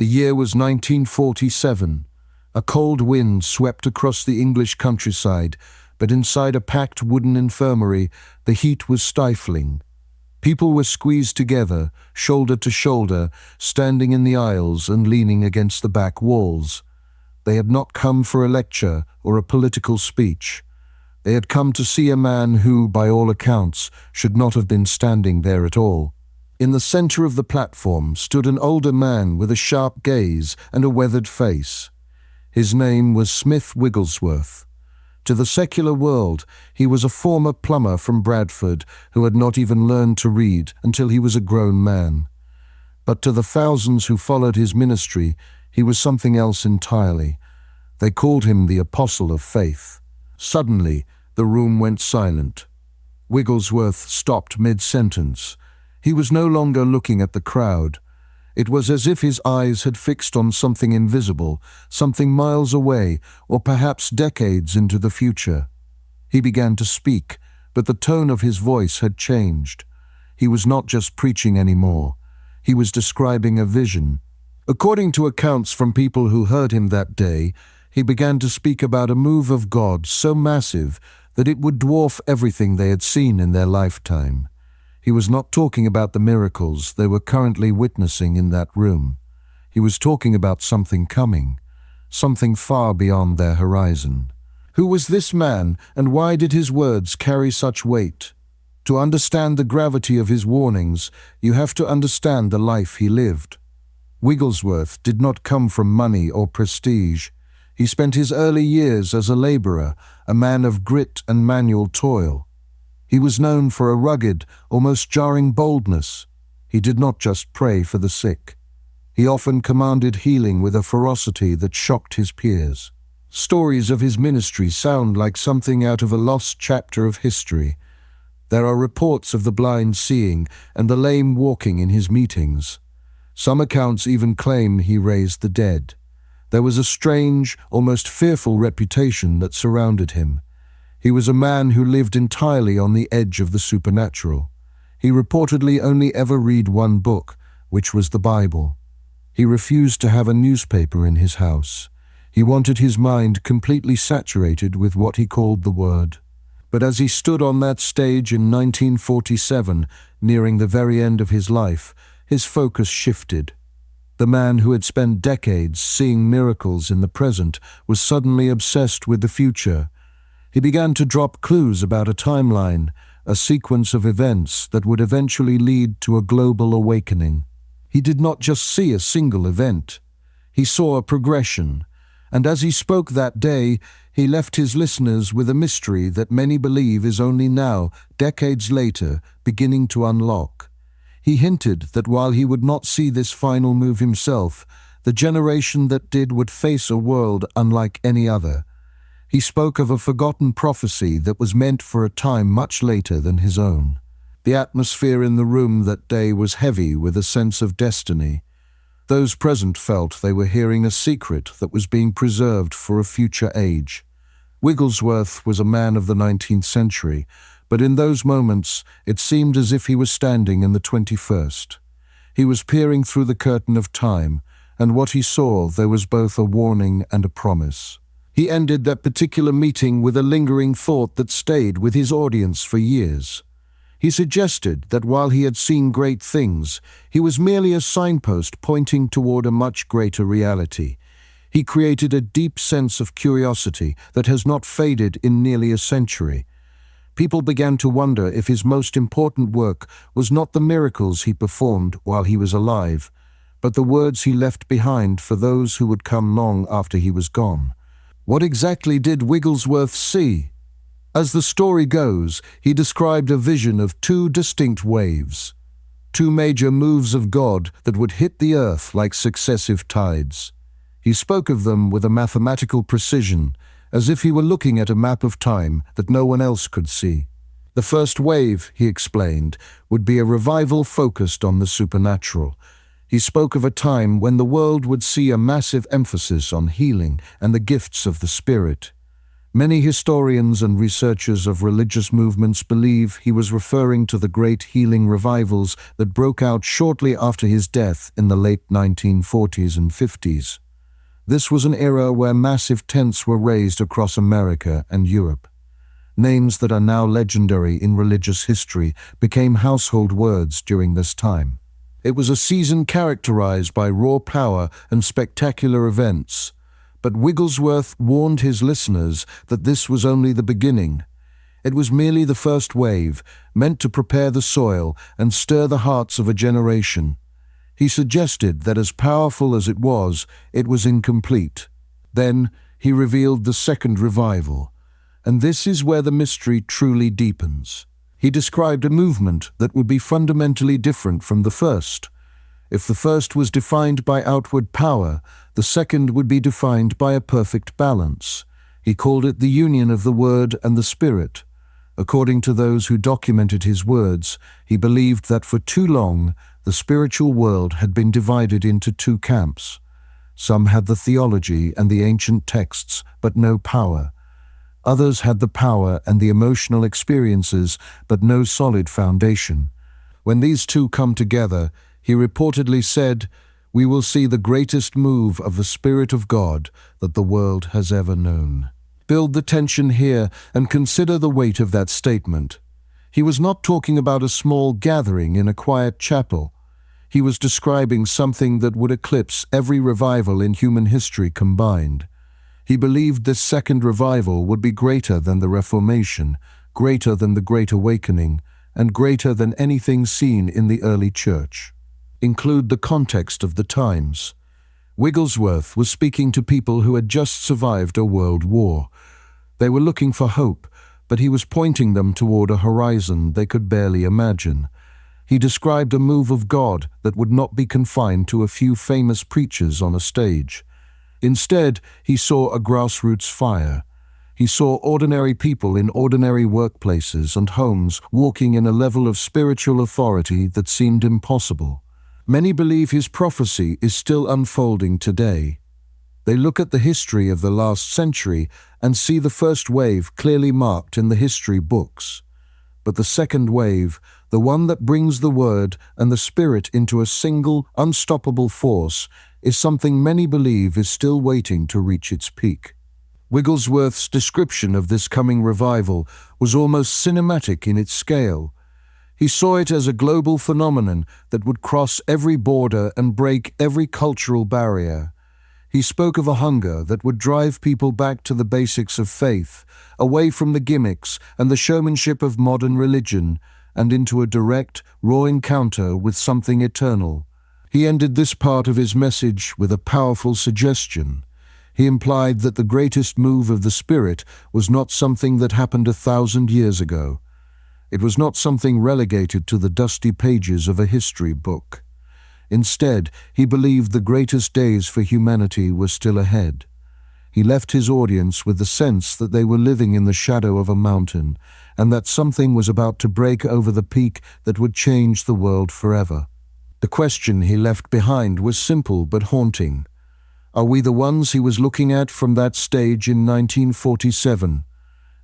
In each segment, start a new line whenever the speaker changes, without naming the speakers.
The year was 1947. A cold wind swept across the English countryside, but inside a packed wooden infirmary, the heat was stifling. People were squeezed together, shoulder to shoulder, standing in the aisles and leaning against the back walls. They had not come for a lecture or a political speech. They had come to see a man who, by all accounts, should not have been standing there at all. In the center of the platform stood an older man with a sharp gaze and a weathered face. His name was Smith Wigglesworth. To the secular world, he was a former plumber from Bradford who had not even learned to read until he was a grown man. But to the thousands who followed his ministry, he was something else entirely. They called him the Apostle of Faith. Suddenly, the room went silent. Wigglesworth stopped mid-sentence. He was no longer looking at the crowd. It was as if his eyes had fixed on something invisible, something miles away, or perhaps decades into the future. He began to speak, but the tone of his voice had changed. He was not just preaching anymore. He was describing a vision. According to accounts from people who heard him that day, he began to speak about a move of God so massive that it would dwarf everything they had seen in their lifetime. He was not talking about the miracles they were currently witnessing in that room. He was talking about something coming, something far beyond their horizon. Who was this man, and why did his words carry such weight? To understand the gravity of his warnings, you have to understand the life he lived. Wigglesworth did not come from money or prestige. He spent his early years as a laborer, a man of grit and manual toil. He was known for a rugged, almost jarring boldness. He did not just pray for the sick. He often commanded healing with a ferocity that shocked his peers. Stories of his ministry sound like something out of a lost chapter of history. There are reports of the blind seeing and the lame walking in his meetings. Some accounts even claim he raised the dead. There was a strange, almost fearful reputation that surrounded him. He was a man who lived entirely on the edge of the supernatural. He reportedly only ever read one book, which was the Bible. He refused to have a newspaper in his house. He wanted his mind completely saturated with what he called the Word. But as he stood on that stage in 1947, nearing the very end of his life, his focus shifted. The man who had spent decades seeing miracles in the present was suddenly obsessed with the future. He began to drop clues about a timeline, a sequence of events that would eventually lead to a global awakening. He did not just see a single event. He saw a progression, and as he spoke that day, he left his listeners with a mystery that many believe is only now, decades later, beginning to unlock. He hinted that while he would not see this final move himself, the generation that did would face a world unlike any other. He spoke of a forgotten prophecy that was meant for a time much later than his own. The atmosphere in the room that day was heavy with a sense of destiny. Those present felt they were hearing a secret that was being preserved for a future age. Wigglesworth was a man of the 19th century, but in those moments it seemed as if he was standing in the 21st. He was peering through the curtain of time, and what he saw there was both a warning and a promise. He ended that particular meeting with a lingering thought that stayed with his audience for years. He suggested that while he had seen great things, he was merely a signpost pointing toward a much greater reality. He created a deep sense of curiosity that has not faded in nearly a century. People began to wonder if his most important work was not the miracles he performed while he was alive, but the words he left behind for those who would come long after he was gone. What exactly did Wigglesworth see? As the story goes, he described a vision of two distinct waves, two major moves of God that would hit the earth like successive tides. He spoke of them with a mathematical precision, as if he were looking at a map of time that no one else could see. The first wave, he explained, would be a revival focused on the supernatural. He spoke of a time when the world would see a massive emphasis on healing and the gifts of the Spirit. Many historians and researchers of religious movements believe he was referring to the great healing revivals that broke out shortly after his death in the late 1940s and 50s. This was an era where massive tents were raised across America and Europe. Names that are now legendary in religious history became household words during this time. It was a season characterized by raw power and spectacular events, but Wigglesworth warned his listeners that this was only the beginning. It was merely the first wave, meant to prepare the soil and stir the hearts of a generation. He suggested that as powerful as it was incomplete. Then he revealed the second revival, and this is where the mystery truly deepens. He described a movement that would be fundamentally different from the first. If the first was defined by outward power, the second would be defined by a perfect balance. He called it the union of the Word and the Spirit. According to those who documented his words, he believed that for too long, the spiritual world had been divided into two camps. Some had the theology and the ancient texts, but no power. Others had the power and the emotional experiences, but no solid foundation. When these two come together, he reportedly said, "We will see the greatest move of the Spirit of God that the world has ever known." Build the tension here and consider the weight of that statement. He was not talking about a small gathering in a quiet chapel. He was describing something that would eclipse every revival in human history combined. He believed this second revival would be greater than the Reformation, greater than the Great Awakening, and greater than anything seen in the early church. Include the context of the times. Wigglesworth was speaking to people who had just survived a world war. They were looking for hope, but he was pointing them toward a horizon they could barely imagine. He described a move of God that would not be confined to a few famous preachers on a stage. Instead, he saw a grassroots fire. He saw ordinary people in ordinary workplaces and homes walking in a level of spiritual authority that seemed impossible. Many believe his prophecy is still unfolding today. They look at the history of the last century and see the first wave clearly marked in the history books. But the second wave, the one that brings the Word and the Spirit into a single, unstoppable force, is something many believe is still waiting to reach its peak. Wigglesworth's description of this coming revival was almost cinematic in its scale. He saw it as a global phenomenon that would cross every border and break every cultural barrier. He spoke of a hunger that would drive people back to the basics of faith, away from the gimmicks and the showmanship of modern religion, and into a direct, raw encounter with something eternal. He ended this part of his message with a powerful suggestion. He implied that the greatest move of the Spirit was not something that happened 1,000 years ago. It was not something relegated to the dusty pages of a history book. Instead, he believed the greatest days for humanity were still ahead. He left his audience with the sense that they were living in the shadow of a mountain, and that something was about to break over the peak that would change the world forever. The question he left behind was simple but haunting. Are we the ones he was looking at from that stage in 1947?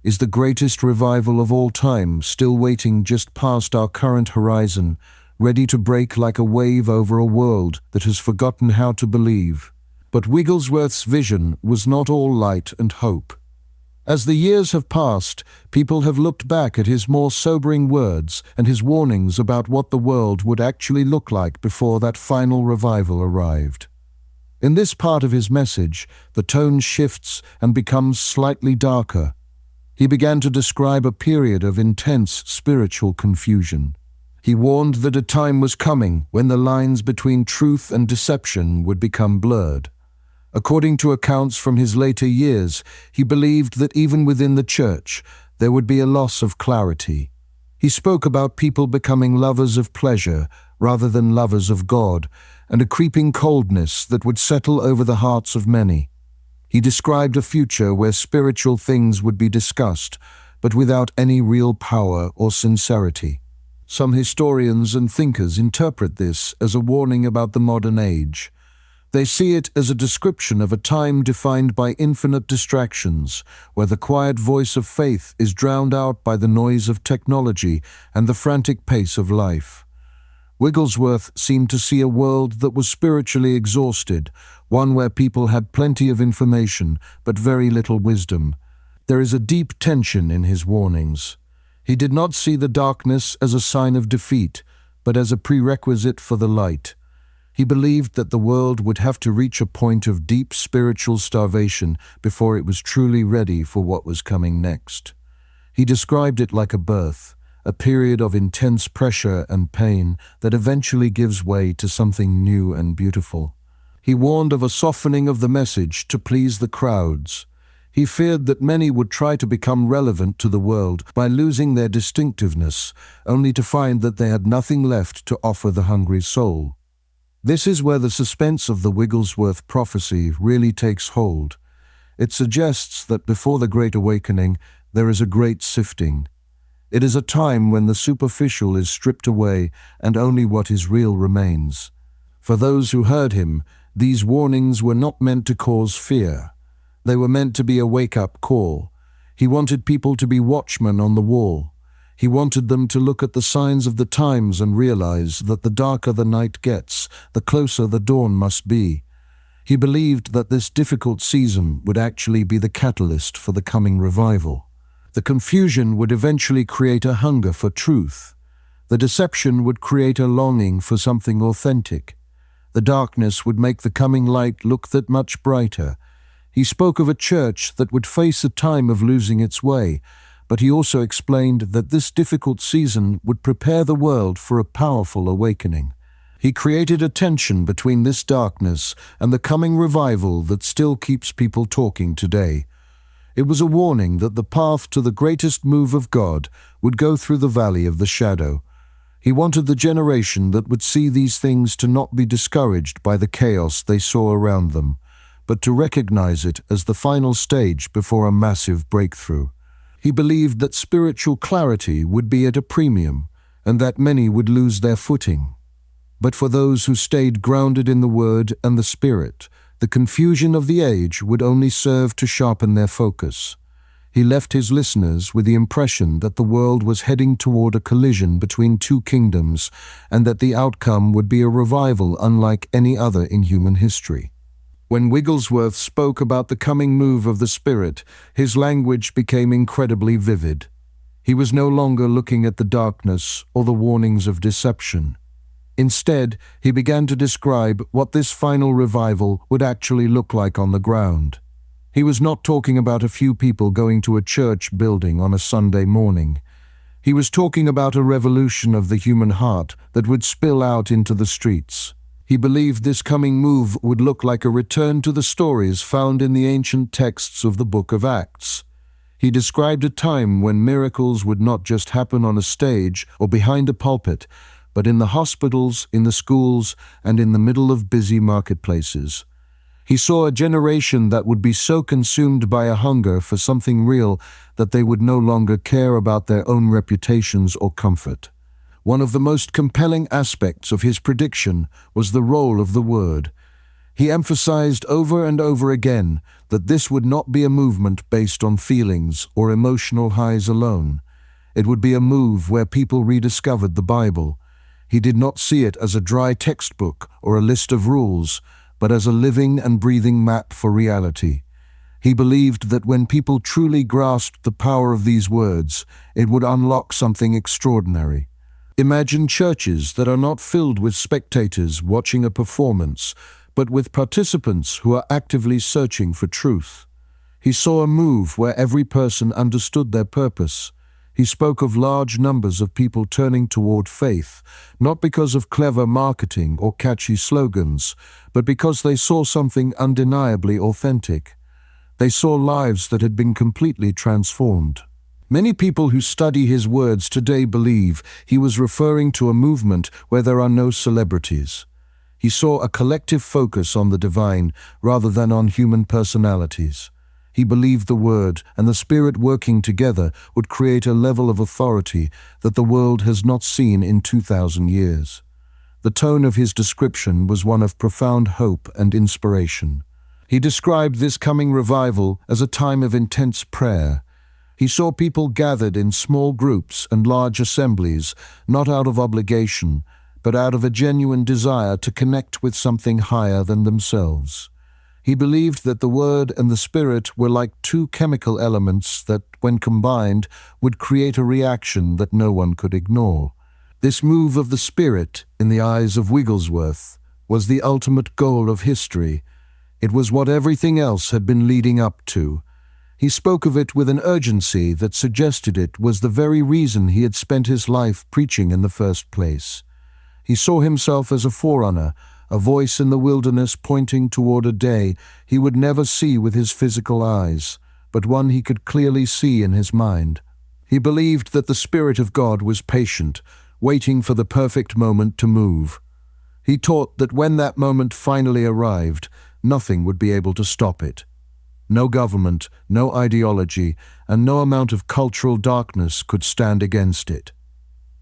Is the greatest revival of all time still waiting just past our current horizon, ready to break like a wave over a world that has forgotten how to believe? But Wigglesworth's vision was not all light and hope. As the years have passed, people have looked back at his more sobering words and his warnings about what the world would actually look like before that final revival arrived. In this part of his message, the tone shifts and becomes slightly darker. He began to describe a period of intense spiritual confusion. He warned that a time was coming when the lines between truth and deception would become blurred. According to accounts from his later years, he believed that even within the church, there would be a loss of clarity. He spoke about people becoming lovers of pleasure rather than lovers of God, and a creeping coldness that would settle over the hearts of many. He described a future where spiritual things would be discussed, but without any real power or sincerity. Some historians and thinkers interpret this as a warning about the modern age. They see it as a description of a time defined by infinite distractions, where the quiet voice of faith is drowned out by the noise of technology and the frantic pace of life. Wigglesworth seemed to see a world that was spiritually exhausted, one where people had plenty of information but very little wisdom. There is a deep tension in his warnings. He did not see the darkness as a sign of defeat, but as a prerequisite for the light. He believed that the world would have to reach a point of deep spiritual starvation before it was truly ready for what was coming next. He described it like a birth, a period of intense pressure and pain that eventually gives way to something new and beautiful. He warned of a softening of the message to please the crowds. He feared that many would try to become relevant to the world by losing their distinctiveness, only to find that they had nothing left to offer the hungry soul. This is where the suspense of the Wigglesworth prophecy really takes hold. It suggests that before the Great Awakening, there is a great sifting. It is a time when the superficial is stripped away and only what is real remains. For those who heard him, these warnings were not meant to cause fear. They were meant to be a wake-up call. He wanted people to be watchmen on the wall. He wanted them to look at the signs of the times and realize that the darker the night gets, the closer the dawn must be. He believed that this difficult season would actually be the catalyst for the coming revival. The confusion would eventually create a hunger for truth. The deception would create a longing for something authentic. The darkness would make the coming light look that much brighter. He spoke of a church that would face a time of losing its way, but he also explained that this difficult season would prepare the world for a powerful awakening. He created a tension between this darkness and the coming revival that still keeps people talking today. It was a warning that the path to the greatest move of God would go through the valley of the shadow. He wanted the generation that would see these things to not be discouraged by the chaos they saw around them, but to recognize it as the final stage before a massive breakthrough. He believed that spiritual clarity would be at a premium, and that many would lose their footing. But for those who stayed grounded in the Word and the Spirit, the confusion of the age would only serve to sharpen their focus. He left his listeners with the impression that the world was heading toward a collision between two kingdoms, and that the outcome would be a revival unlike any other in human history. When Wigglesworth spoke about the coming move of the Spirit, his language became incredibly vivid. He was no longer looking at the darkness or the warnings of deception. Instead, he began to describe what this final revival would actually look like on the ground. He was not talking about a few people going to a church building on a Sunday morning. He was talking about a revolution of the human heart that would spill out into the streets. He believed this coming move would look like a return to the stories found in the ancient texts of the book of Acts. He described a time when miracles would not just happen on a stage or behind a pulpit, but in the hospitals, in the schools, and in the middle of busy marketplaces. He saw a generation that would be so consumed by a hunger for something real that they would no longer care about their own reputations or comfort. One of the most compelling aspects of his prediction was the role of the Word. He emphasized over and over again that this would not be a movement based on feelings or emotional highs alone. It would be a move where people rediscovered the Bible. He did not see it as a dry textbook or a list of rules, but as a living and breathing map for reality. He believed that when people truly grasped the power of these words, it would unlock something extraordinary. Imagine churches that are not filled with spectators watching a performance, but with participants who are actively searching for truth. He saw a move where every person understood their purpose. He spoke of large numbers of people turning toward faith, not because of clever marketing or catchy slogans, but because they saw something undeniably authentic. They saw lives that had been completely transformed. Many people who study his words today believe he was referring to a movement where there are no celebrities. He saw a collective focus on the divine rather than on human personalities. He believed the Word and the Spirit working together would create a level of authority that the world has not seen in 2,000 years. The tone of his description was one of profound hope and inspiration. He described this coming revival as a time of intense prayer. He saw people gathered in small groups and large assemblies, not out of obligation, but out of a genuine desire to connect with something higher than themselves. He believed that the Word and the Spirit were like two chemical elements that, when combined, would create a reaction that no one could ignore. This move of the Spirit, in the eyes of Wigglesworth, was the ultimate goal of history. It was what everything else had been leading up to. He spoke of it with an urgency that suggested it was the very reason he had spent his life preaching in the first place. He saw himself as a forerunner, a voice in the wilderness pointing toward a day he would never see with his physical eyes, but one he could clearly see in his mind. He believed that the Spirit of God was patient, waiting for the perfect moment to move. He taught that when that moment finally arrived, nothing would be able to stop it. No government, no ideology, and no amount of cultural darkness could stand against it.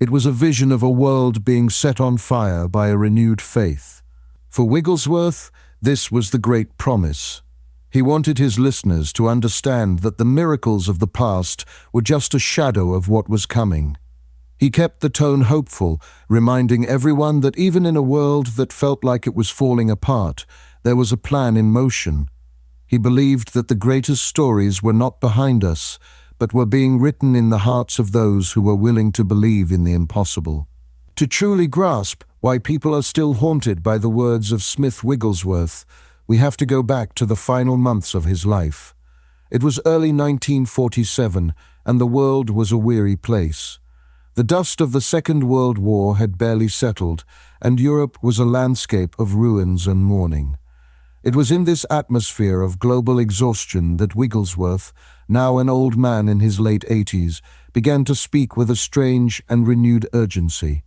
It was a vision of a world being set on fire by a renewed faith. For Wigglesworth, this was the great promise. He wanted his listeners to understand that the miracles of the past were just a shadow of what was coming. He kept the tone hopeful, reminding everyone that even in a world that felt like it was falling apart, there was a plan in motion. He believed that the greatest stories were not behind us, but were being written in the hearts of those who were willing to believe in the impossible. To truly grasp why people are still haunted by the words of Smith Wigglesworth, we have to go back to the final months of his life. It was early 1947, and the world was a weary place. The dust of the Second World War had barely settled, and Europe was a landscape of ruins and mourning. It was in this atmosphere of global exhaustion that Wigglesworth, now an old man in his late 80s, began to speak with a strange and renewed urgency.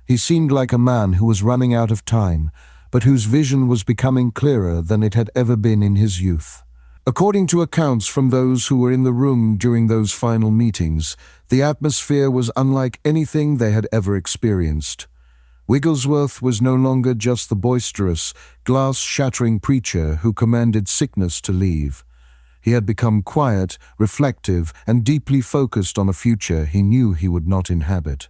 He seemed like a man who was running out of time, but whose vision was becoming clearer than it had ever been in his youth. According to accounts from those who were in the room during those final meetings, the atmosphere was unlike anything they had ever experienced. Wigglesworth was no longer just the boisterous, glass-shattering preacher who commanded sickness to leave. He had become quiet, reflective, and deeply focused on a future he knew he would not inhabit.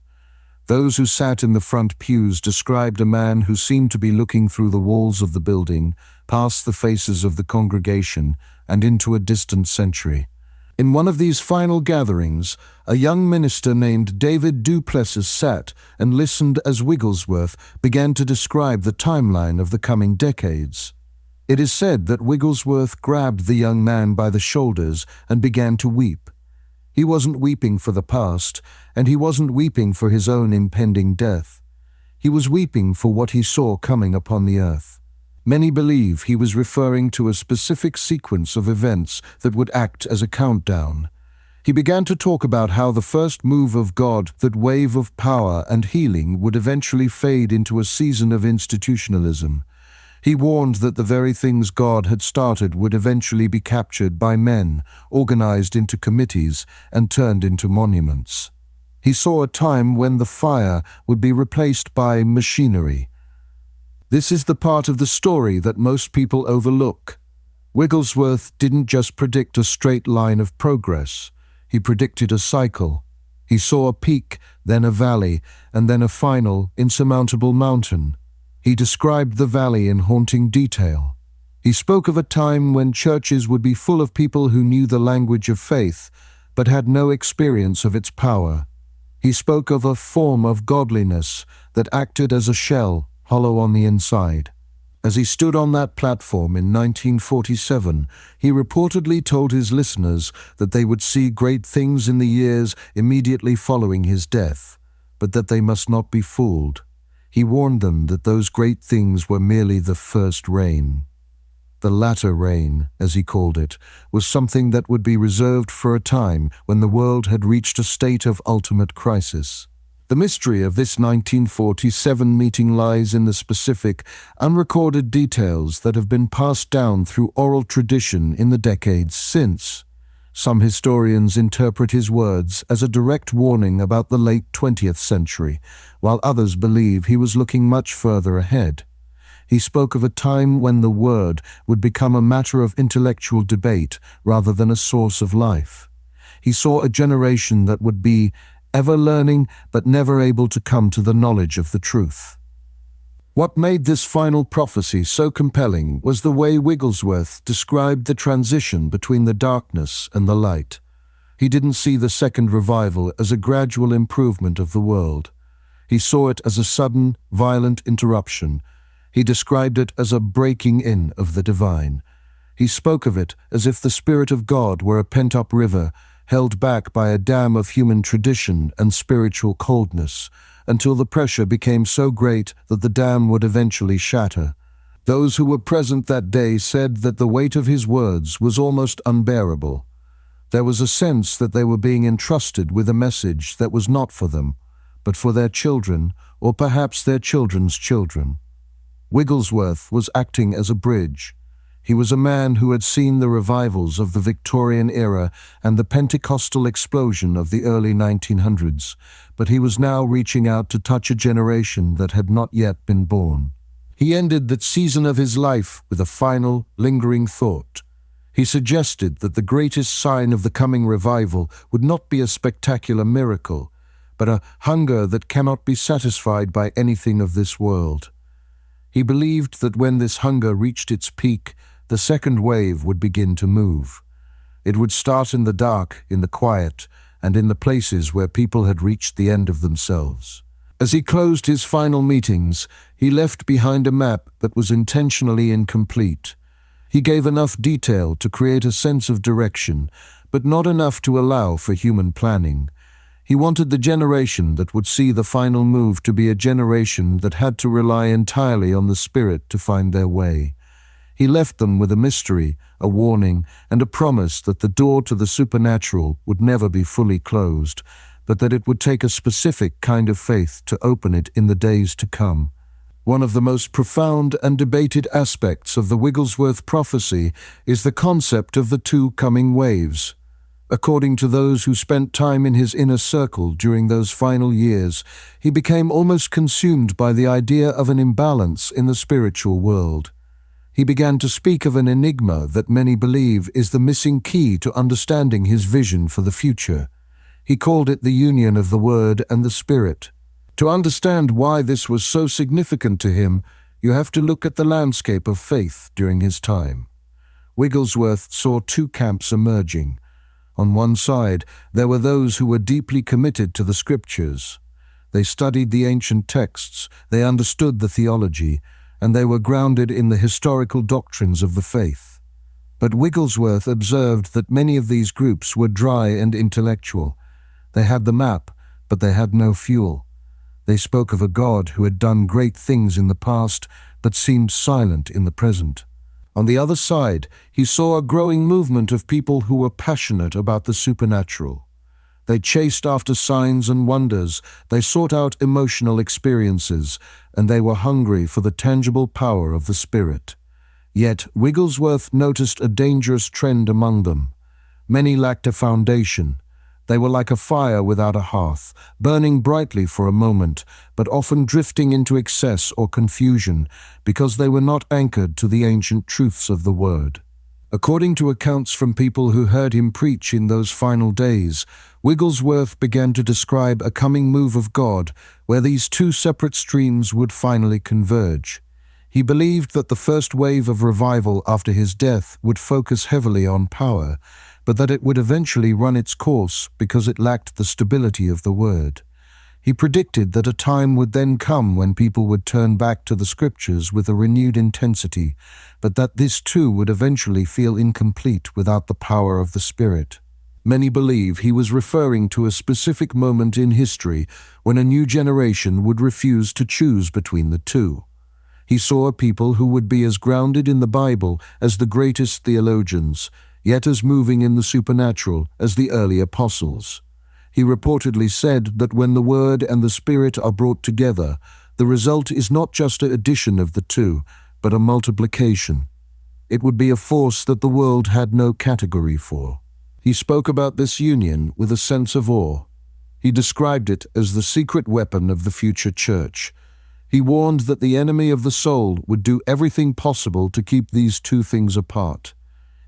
Those who sat in the front pews described a man who seemed to be looking through the walls of the building, past the faces of the congregation, and into a distant century. In one of these final gatherings, a young minister named David Duplessis sat and listened as Wigglesworth began to describe the timeline of the coming decades. It is said that Wigglesworth grabbed the young man by the shoulders and began to weep. He wasn't weeping for the past, and he wasn't weeping for his own impending death. He was weeping for what he saw coming upon the earth. Many believe he was referring to a specific sequence of events that would act as a countdown. He began to talk about how the first move of God, that wave of power and healing, would eventually fade into a season of institutionalism. He warned that the very things God had started would eventually be captured by men, organized into committees, and turned into monuments. He saw a time when the fire would be replaced by machinery. This is the part of the story that most people overlook. Wigglesworth didn't just predict a straight line of progress. He predicted a cycle. He saw a peak, then a valley, and then a final, insurmountable mountain. He described the valley in haunting detail. He spoke of a time when churches would be full of people who knew the language of faith, but had no experience of its power. He spoke of a form of godliness that acted as a shell, hollow on the inside. As he stood on that platform in 1947, he reportedly told his listeners that they would see great things in the years immediately following his death, but that they must not be fooled. He warned them that those great things were merely the first rain. The latter rain, as he called it, was something that would be reserved for a time when the world had reached a state of ultimate crisis. The mystery of this 1947 meeting lies in the specific, unrecorded details that have been passed down through oral tradition in the decades since. Some historians interpret his words as a direct warning about the late 20th century, while others believe he was looking much further ahead. He spoke of a time when the Word would become a matter of intellectual debate rather than a source of life. He saw a generation that would be ever learning but never able to come to the knowledge of the truth. What made this final prophecy so compelling was the way Wigglesworth described the transition between the darkness and the light. He didn't see the second revival as a gradual improvement of the world. He saw it as a sudden, violent interruption. He described it as a breaking in of the divine. He spoke of it as if the Spirit of God were a pent-up river, held back by a dam of human tradition and spiritual coldness, until the pressure became so great that the dam would eventually shatter. Those who were present that day said that the weight of his words was almost unbearable. There was a sense that they were being entrusted with a message that was not for them, but for their children, or perhaps their children's children. Wigglesworth was acting as a bridge. He was a man who had seen the revivals of the Victorian era and the Pentecostal explosion of the early 1900s, but he was now reaching out to touch a generation that had not yet been born. He ended that season of his life with a final, lingering thought. He suggested that the greatest sign of the coming revival would not be a spectacular miracle, but a hunger that cannot be satisfied by anything of this world. He believed that when this hunger reached its peak, the second wave would begin to move. It would start in the dark, in the quiet, and in the places where people had reached the end of themselves. As he closed his final meetings, he left behind a map that was intentionally incomplete. He gave enough detail to create a sense of direction, but not enough to allow for human planning. He wanted the generation that would see the final move to be a generation that had to rely entirely on the Spirit to find their way. He left them with a mystery, a warning, and a promise that the door to the supernatural would never be fully closed, but that it would take a specific kind of faith to open it in the days to come. One of the most profound and debated aspects of the Wigglesworth prophecy is the concept of the two coming waves. According to those who spent time in his inner circle during those final years, he became almost consumed by the idea of an imbalance in the spiritual world. He began to speak of an enigma that many believe is the missing key to understanding his vision for the future. He called it the union of the Word and the Spirit. To understand why this was so significant to him, you have to look at the landscape of faith during his time. Wigglesworth saw two camps emerging. On one side, there were those who were deeply committed to the Scriptures. They studied the ancient texts, they understood the theology, and they were grounded in the historical doctrines of the faith. But Wigglesworth observed that many of these groups were dry and intellectual. They had the map, but they had no fuel. They spoke of a God who had done great things in the past, but seemed silent in the present. On the other side, he saw a growing movement of people who were passionate about the supernatural. They chased after signs and wonders, they sought out emotional experiences, and they were hungry for the tangible power of the Spirit. Yet Wigglesworth noticed a dangerous trend among them. Many lacked a foundation. They were like a fire without a hearth, burning brightly for a moment, but often drifting into excess or confusion because they were not anchored to the ancient truths of the Word. According to accounts from people who heard him preach in those final days, Wigglesworth began to describe a coming move of God where these two separate streams would finally converge. He believed that the first wave of revival after his death would focus heavily on power, but that it would eventually run its course because it lacked the stability of the Word. He predicted that a time would then come when people would turn back to the Scriptures with a renewed intensity, but that this too would eventually feel incomplete without the power of the Spirit. Many believe he was referring to a specific moment in history when a new generation would refuse to choose between the two. He saw a people who would be as grounded in the Bible as the greatest theologians, yet as moving in the supernatural as the early apostles. He reportedly said that when the Word and the Spirit are brought together, the result is not just an addition of the two, but a multiplication. It would be a force that the world had no category for. He spoke about this union with a sense of awe. He described it as the secret weapon of the future church. He warned that the enemy of the soul would do everything possible to keep these two things apart.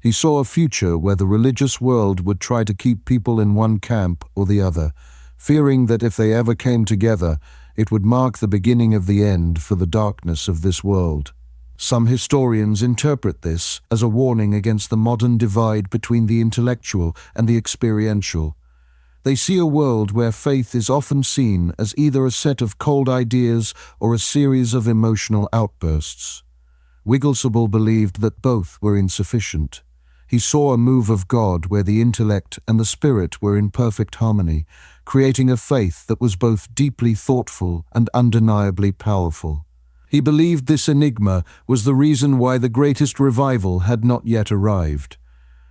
He saw a future where the religious world would try to keep people in one camp or the other, fearing that if they ever came together, it would mark the beginning of the end for the darkness of this world. Some historians interpret this as a warning against the modern divide between the intellectual and the experiential. They see a world where faith is often seen as either a set of cold ideas or a series of emotional outbursts. Wigglesworth believed that both were insufficient. He saw a move of God where the intellect and the spirit were in perfect harmony, creating a faith that was both deeply thoughtful and undeniably powerful. He believed this enigma was the reason why the greatest revival had not yet arrived.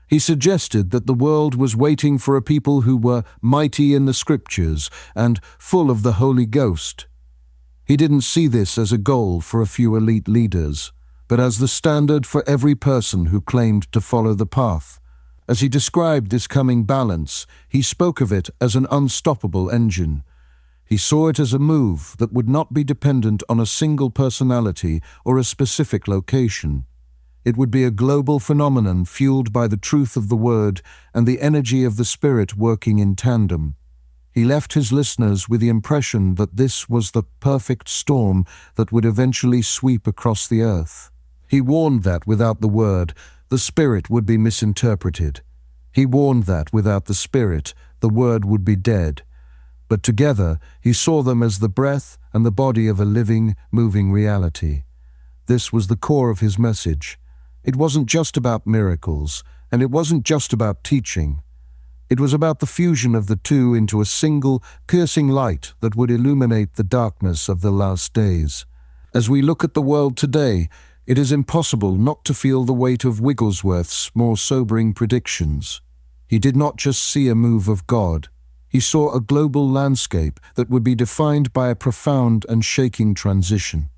He suggested that the world was waiting for a people who were mighty in the scriptures and full of the Holy Ghost. He didn't see this as a goal for a few elite leaders, but as the standard for every person who claimed to follow the path. As he described this coming balance, he spoke of it as an unstoppable engine. He saw it as a move that would not be dependent on a single personality or a specific location. It would be a global phenomenon fueled by the truth of the Word and the energy of the Spirit working in tandem. He left his listeners with the impression that this was the perfect storm that would eventually sweep across the earth. He warned that without the Word, the Spirit would be misinterpreted. He warned that without the Spirit, the Word would be dead. But together, he saw them as the breath and the body of a living, moving reality. This was the core of his message. It wasn't just about miracles, and it wasn't just about teaching. It was about the fusion of the two into a single, piercing light that would illuminate the darkness of the last days. As we look at the world today, it is impossible not to feel the weight of Wigglesworth's more sobering predictions. He did not just see a move of God. He saw a global landscape that would be defined by a profound and shaking transition.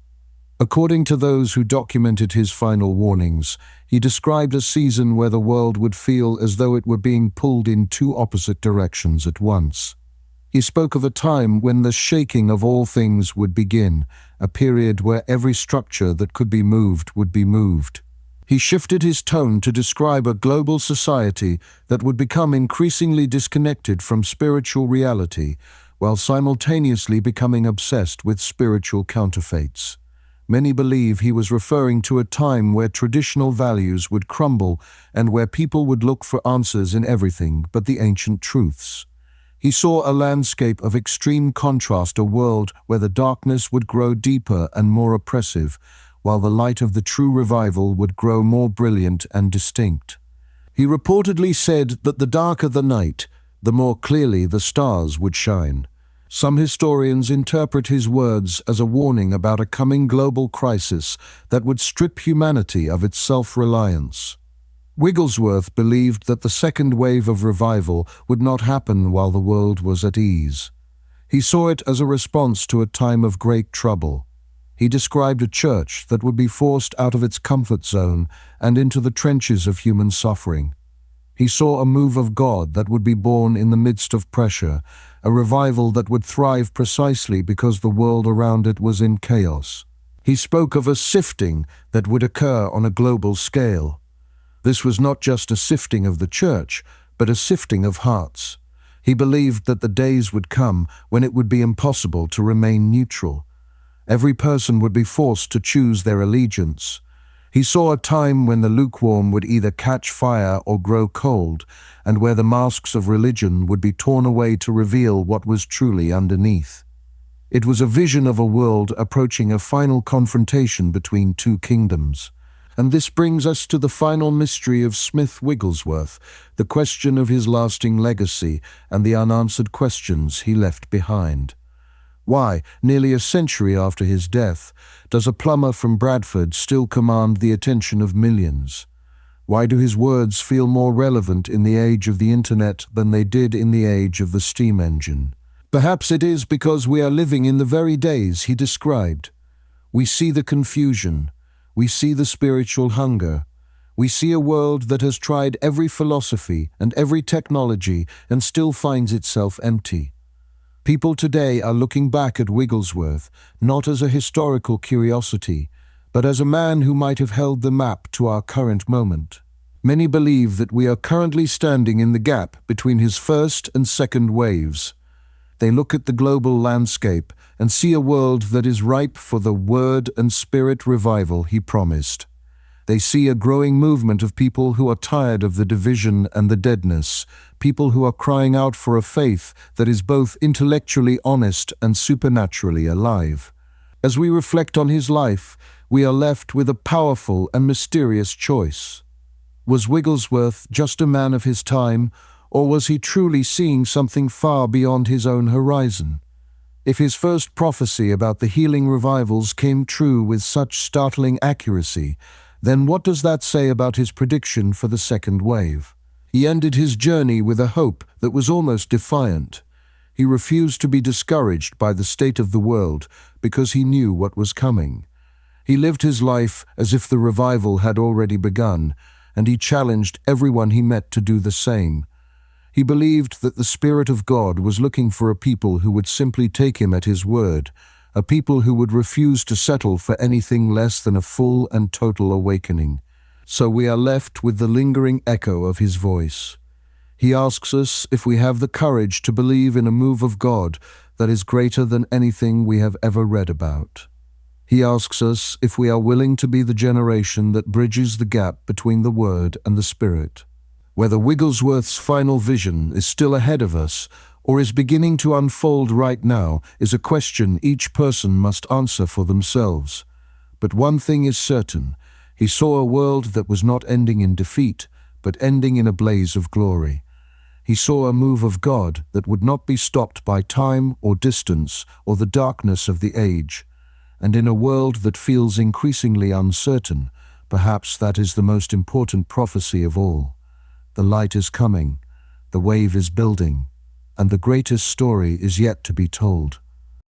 According to those who documented his final warnings, he described a season where the world would feel as though it were being pulled in two opposite directions at once. He spoke of a time when the shaking of all things would begin, a period where every structure that could be moved would be moved. He shifted his tone to describe a global society that would become increasingly disconnected from spiritual reality, while simultaneously becoming obsessed with spiritual counterfeits. Many believe he was referring to a time where traditional values would crumble and where people would look for answers in everything but the ancient truths. He saw a landscape of extreme contrast, a world where the darkness would grow deeper and more oppressive, while the light of the true revival would grow more brilliant and distinct. He reportedly said that the darker the night, the more clearly the stars would shine. Some historians interpret his words as a warning about a coming global crisis that would strip humanity of its self-reliance. Wigglesworth believed that the second wave of revival would not happen while the world was at ease. He saw it as a response to a time of great trouble. He described a church that would be forced out of its comfort zone and into the trenches of human suffering. He saw a move of God that would be born in the midst of pressure, a revival that would thrive precisely because the world around it was in chaos. He spoke of a sifting that would occur on a global scale. This was not just a sifting of the church, but a sifting of hearts. He believed that the days would come when it would be impossible to remain neutral. Every person would be forced to choose their allegiance. He saw a time when the lukewarm would either catch fire or grow cold, and where the masks of religion would be torn away to reveal what was truly underneath. It was a vision of a world approaching a final confrontation between two kingdoms. And this brings us to the final mystery of Smith Wigglesworth, the question of his lasting legacy and the unanswered questions he left behind. Why, nearly a century after his death, does a plumber from Bradford still command the attention of millions? Why do his words feel more relevant in the age of the internet than they did in the age of the steam engine? Perhaps it is because we are living in the very days he described. We see the confusion. We see the spiritual hunger. We see a world that has tried every philosophy and every technology and still finds itself empty. People today are looking back at Wigglesworth, not as a historical curiosity, but as a man who might have held the map to our current moment. Many believe that we are currently standing in the gap between his first and second waves. They look at the global landscape and see a world that is ripe for the word and spirit revival he promised. They see a growing movement of people who are tired of the division and the deadness, people who are crying out for a faith that is both intellectually honest and supernaturally alive. As we reflect on his life, we are left with a powerful and mysterious choice. Was Wigglesworth just a man of his time, or was he truly seeing something far beyond his own horizon? If his first prophecy about the healing revivals came true with such startling accuracy, then what does that say about his prediction for the second wave? He ended his journey with a hope that was almost defiant. He refused to be discouraged by the state of the world because he knew what was coming. He lived his life as if the revival had already begun, and he challenged everyone he met to do the same. He believed that the Spirit of God was looking for a people who would simply take him at his word, a people who would refuse to settle for anything less than a full and total awakening. So we are left with the lingering echo of his voice. He asks us if we have the courage to believe in a move of God that is greater than anything we have ever read about. He asks us if we are willing to be the generation that bridges the gap between the Word and the Spirit. Whether Wigglesworth's final vision is still ahead of us or is beginning to unfold right now is a question each person must answer for themselves. But one thing is certain: he saw a world that was not ending in defeat, but ending in a blaze of glory. He saw a move of God that would not be stopped by time or distance or the darkness of the age. And in a world that feels increasingly uncertain, perhaps that is the most important prophecy of all. The light is coming, the wave is building, and the greatest story is yet to be told.